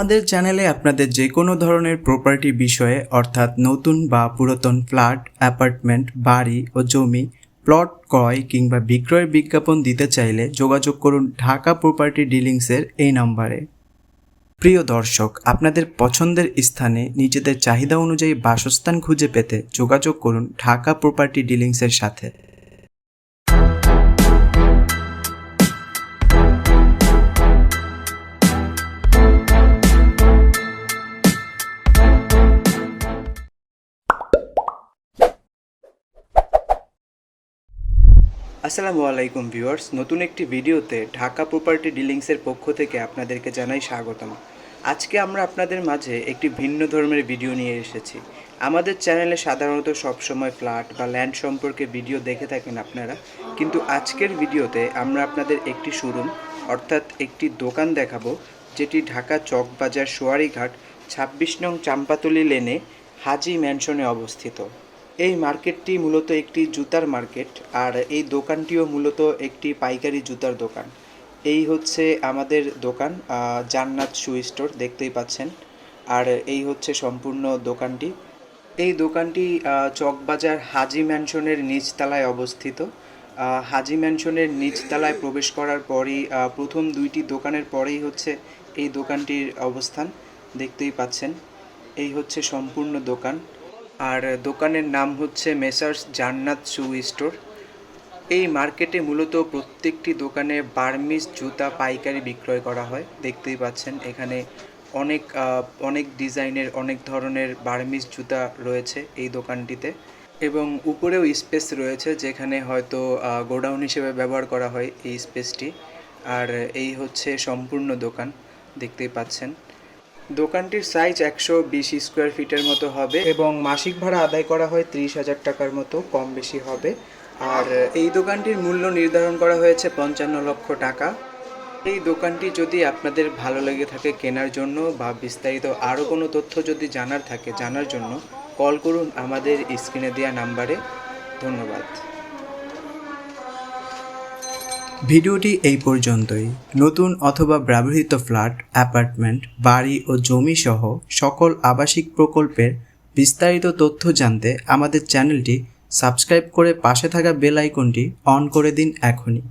আমাদের চ্যানেলে আপনাদের যে কোনো ধরনের প্রপার্টি বিষয়ে অর্থাৎ নতুন বা পুরাতন ফ্ল্যাট, অ্যাপার্টমেন্ট, বাড়ি ও জমি, প্লট ক্রয় কিংবা বিক্রয়ের বিজ্ঞাপন দিতে চাইলে যোগাযোগ করুন ঢাকা প্রপার্টি ডিলিংসের এই নম্বরে। প্রিয় দর্শক, আপনাদের পছন্দের স্থানে নিজেদের চাহিদা অনুযায়ী বাসস্থান খুঁজে পেতে যোগাযোগ করুন ঢাকা প্রপার্টি ডিলিংসের সাথে। আসসালামু আলাইকুম ভিউয়ার্স, নতুন একটি ভিডিওতে ঢাকা প্রপার্টি ডিলিংসের পক্ষ থেকে আপনাদেরকে জানাই স্বাগতম। আজকে আমরা আপনাদের মাঝে একটি ভিন্ন ধর্মের ভিডিও নিয়ে এসেছি। আমাদের চ্যানেলে সাধারণত সবসময় ফ্ল্যাট বা ল্যান্ড সম্পর্কে ভিডিও দেখে থাকেন আপনারা, কিন্তু আজকের ভিডিওতে আমরা আপনাদের একটি শোরুম অর্থাৎ একটি দোকান দেখাবো, যেটি ঢাকা চকবাজার সোয়ারীঘাট 26 নং চাম্পাতলি লেনে হাজি ম্যানশনে অবস্থিত। এই মার্কেটটি মূলত একটি জুতার মার্কেট, আর এই দোকানটিও মূলত একটি পাইকারি জুতার দোকান। এই হচ্ছে আমাদের দোকান, জান্নাত শু স্টোর, দেখতেই পাচ্ছেন। আর এই হচ্ছে সম্পূর্ণ দোকানটি। এই দোকানটি চকবাজার হাজি ম্যানশনের নিচতলায় অবস্থিত। হাজি ম্যানশনের নিচতলায় প্রবেশ করার পরই প্রথম দুইটি দোকানের পরেই হচ্ছে এই দোকানটির অবস্থান, দেখতেই পাচ্ছেন। এই হচ্ছে সম্পূর্ণ দোকান, আর দোকানের নাম হচ্ছে মেসার্স জান্নাত শু স্টোর। এই মার্কেটে মূলত প্রত্যেকটি দোকানে বার্মিজ জুতা পাইকারি বিক্রয় করা হয়, দেখতেই পাচ্ছেন। এখানে অনেক ডিজাইনের, অনেক ধরনের বার্মিজ জুতা রয়েছে এই দোকানটিতে, এবং উপরেও স্পেস রয়েছে যেখানে হয়তো গোডাউন হিসেবে ব্যবহার করা হয় এই স্পেসটি। আর এই হচ্ছে সম্পূর্ণ দোকান, দেখতেই পাচ্ছেন। দোকানটির সাইজ 120 স্কোয়ার ফিটের মতো হবে, এবং মাসিক ভাড়া আদায় করা হয় 30,000 টাকার মতো, কম বেশি হবে। আর এই দোকানটির মূল্য নির্ধারণ করা হয়েছে 55 লক্ষ টাকা। এই দোকানটি যদি আপনাদের ভালো লেগে থাকে কেনার জন্য, বা বিস্তারিত আরও কোনো তথ্য যদি জানার থাকে জানার জন্য, কল করুন আমাদের স্ক্রিনে দেওয়া নাম্বারে। ধন্যবাদ। ভিডিওটি এই পর্যন্তই। নতুন অথবা ব্যবহৃত ফ্ল্যাট, অ্যাপার্টমেন্ট, বাড়ি ও জমি সহ সকল আবাসিক প্রকল্পের বিস্তারিত তথ্য জানতে আমাদের চ্যানেলটি সাবস্ক্রাইব করে পাশে থাকা বেল আইকনটি অন করে দিন এখনই।